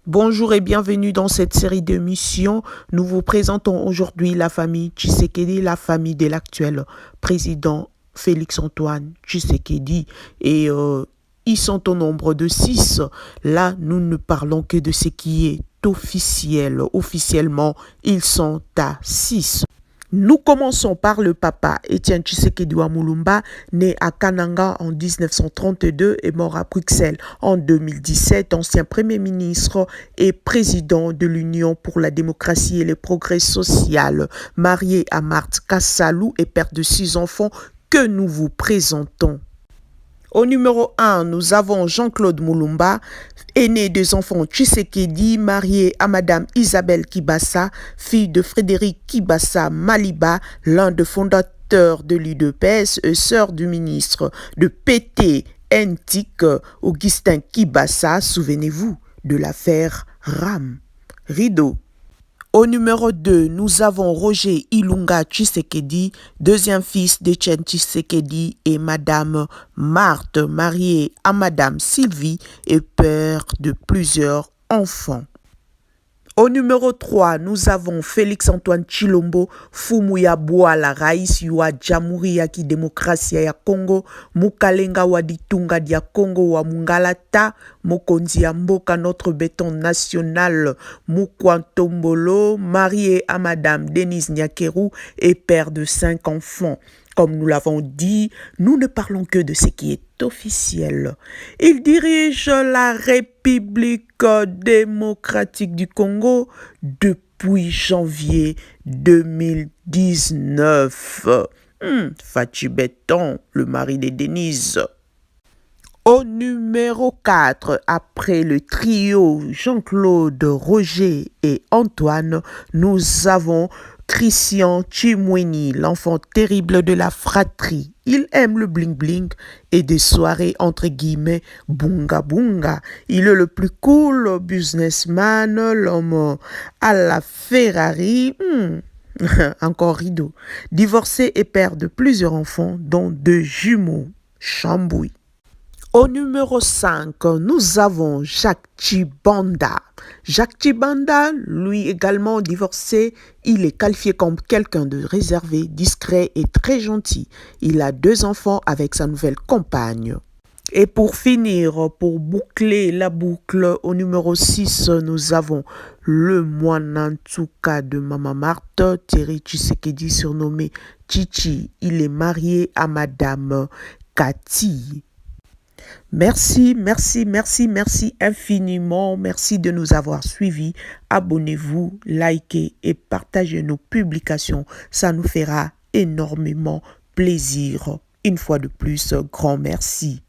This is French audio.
Bonjour et bienvenue dans cette série d'émissions. Nous vous présentons aujourd'hui la famille Tshisekedi, la famille de l'actuel président Félix-Antoine Tshisekedi. Et ils sont au nombre de 6. Là, nous ne parlons que de ce qui est officiel. Officiellement, ils sont à 6. Nous commençons par le papa Étienne Tshisekedi Mulumba, né à Kananga en 1932 et mort à Bruxelles en 2017, ancien premier ministre et président de l'Union pour la démocratie et le progrès social, marié à Marthe Kassalou et père de 6 enfants que nous vous présentons. Au numéro 1, nous avons Jean-Claude Mulumba, aîné des enfants Tshisekedi, marié à Madame Isabelle Kibassa, fille de Frédéric Kibassa Maliba, l'un des fondateurs de l'UDPS et sœur du ministre de PT Ntik, Augustin Kibassa. Souvenez-vous de l'affaire Ram. Rideau. Au numéro 2, nous avons Roger Ilunga Tshisekedi, deuxième fils d'Etienne Tshisekedi et Madame Marthe, mariée à Madame Sylvie et père de plusieurs enfants. Au numéro 3, nous avons Félix-Antoine Tshilombo, Fumuya Bwala, Raisi wa Jamhuri ya Kidemokrasia ya Congo, Mukalenga wa Ditunga dia Congo wa Mungalata, Mokonzi ya Mboka, notre béton national, Mukwantombolo, marié à Madame Denise Nyakeru et père de 5 enfants. Comme nous l'avons dit, nous ne parlons que de ce qui est officiel. Il dirige la République démocratique du Congo depuis janvier 2019. Fachi Béton, le mari de Denise. Au numéro 4, après le trio Jean-Claude, Roger et Antoine, nous avons Christian Tchimweni, l'enfant terrible de la fratrie. Il aime le bling-bling et des soirées entre guillemets bunga-bunga. Il est le plus cool businessman, l'homme à la Ferrari. Encore rideau. Divorcé et père de plusieurs enfants, dont 2 jumeaux. Chambouille. Au numéro 5, nous avons Jacques Tshibanda. Jacques Tshibanda, lui également divorcé, il est qualifié comme quelqu'un de réservé, discret et très gentil. Il a 2 enfants avec sa nouvelle compagne. Et pour finir, pour boucler la boucle, au numéro 6, nous avons le Mwanantsuka de Mama Marthe, Thierry Tshisekedi, surnommé Chichi. Il est marié à Madame Cathy. Merci infiniment. Merci de nous avoir suivis. Abonnez-vous, likez et partagez nos publications. Ça nous fera énormément plaisir. Une fois de plus, grand merci.